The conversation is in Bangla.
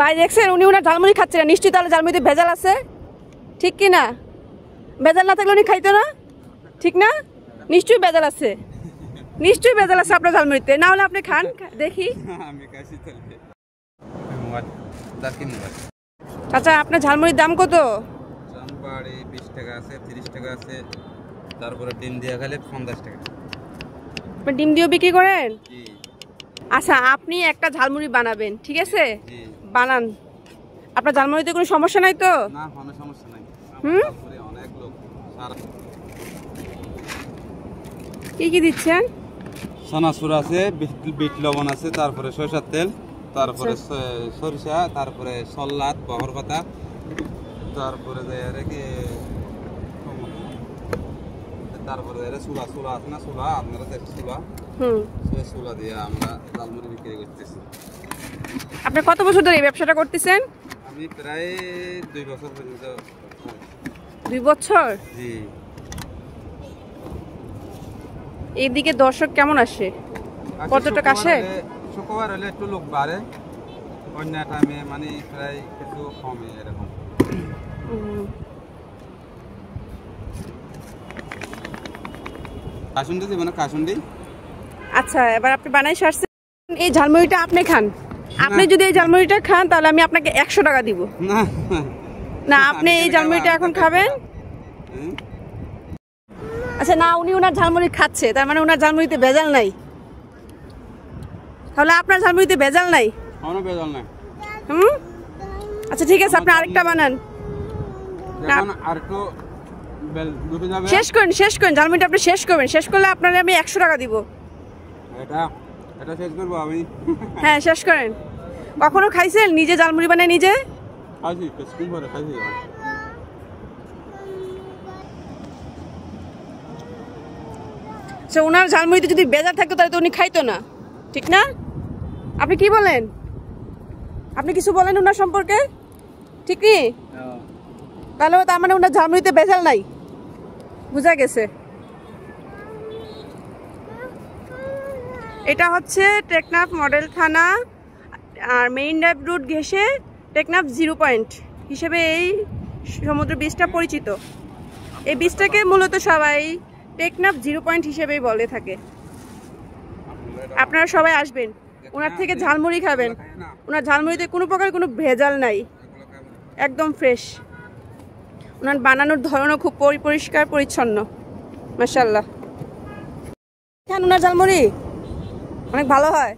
ভাই দেখছেন উনি ওনার ঝালমুড়ি খাচ্ছে না, নিশ্চয়ই তাহলে ঝালমুড়িতে ভেজাল আছে, ঠিক কি না? ভেজাল না থাকলে উনি খাইতো না, ঠিক না? নিশ্চয়ই ভেজাল আছে, নিশ্চয়ই ভেজাল আছে আপনার ঝালমুড়িতে, না হলে আপনি খান দেখি। আচ্ছা আপনার ঝালমুড়ির দাম কত? 20 টাকা আছে, 30 টাকা আছে, তারপরে ডিম দিয়ে খেলে 50 টাকা। ডিম দিয়েও বিক্রি করেন? আচ্ছা আপনি একটা ঝালমুড়ি বানাবেন, ঠিক আছে? বানান, আপনার ঝালমুড়িতে কোনো সমস্যা নাই তো? না, কোনো সমস্যা নাই। অনেক লোক কি কি দিচ্ছেন? সানাসুর আছে, বিট লবণ আছে, তারপরে সরিষার তেল, তারপরে সরিষা, তারপরে সল্লাদ, বহর পাতা, তারপরে তারপরে চুলা চুলা আছে না, চুলা আপনারা চুলা, চুলা দিয়ে আমরা ঝালমুড়ি বিক্রি করতেছি। আপনি কত বছর ধরে এই ব্যবসাটা করতেছেন? আমি প্রায় 2 বছর পর্যন্ত। 2 বছর? জি। এইদিকে দর্শক কেমন আসে, পর্যটক আসে? শুক্রবার হলে একটু লোক বাড়ে, অন্য টাইমে মানে প্রায় কিছু কমে এরকম। কাসুন্দি দিব না, কাসুন্দি। আচ্ছা এবার আপনি বানাই সারছেন, এই ঝালমুড়িটা আপনি খান। আপনি যদি এই ঝালমুড়িটা খান তাহলে আমি আপনাকে 100 টাকা দিব। না না, আপনি এই ঝালমুড়িটা এখন খাবেন। আচ্ছা না, উনি ওনার ঝালমুড়ি খাচ্ছে, তার মানে ওনার ঝালমুড়িতে ভেজাল নাই, তাহলে আপনার ঝালমুড়িতে ভেজাল নাই? কোনো ভেজাল নাই। আচ্ছা ঠিক আছে, আপনি আরেকটা বানান। শেষ করেন, শেষ করেন ঝালমুড়িটা, আপনি শেষ করবেন, শেষ করলে আপনার আমি 100 টাকা দিব। এটা শেষ করবো আমি? হ্যাঁ শেষ করেন। কখনো খাইছেন নিজে ঝালমুড়ি বানায় নিজে? খাইছি, কিছুদিন পরে খাইছি। আচ্ছা ওনার ঝালমুড়িতে যদি বেজার থাকতো তাহলে তো উনি খাইতো না, ঠিক না? আপনি কি বলেন? আপনি কিছু বলেন ওনার সম্পর্কে, ঠিক কি? তাহলে তার মানে ওনার ঝালমুড়িতে বেজাল নাই, বুঝা গেছে। এটা হচ্ছে টেকনাফ মডেল থানা আর মেইন ড্রাইভ রুট ঘেঁষে টেকনাফ 0 পয়েন্ট হিসেবে এই সমুদ্র বীচটা পরিচিত। এই বীচটাকে মূলত সবাই টেকনাফ 0 পয়েন্ট হিসেবেই বলে থাকে। আপনারা সবাই আসবেন, ওনার থেকে ঝালমুড়ি খাবেন। ওনার ঝালমুড়িতে কোনো প্রকার কোনো ভেজাল নাই, একদম ফ্রেশ। ওনার বানানোর ধরনও খুব পরিষ্কার পরিচ্ছন্ন, মাশাআল্লাহ। ওনার ঝালমুড়ি অনেক ভালো হয়।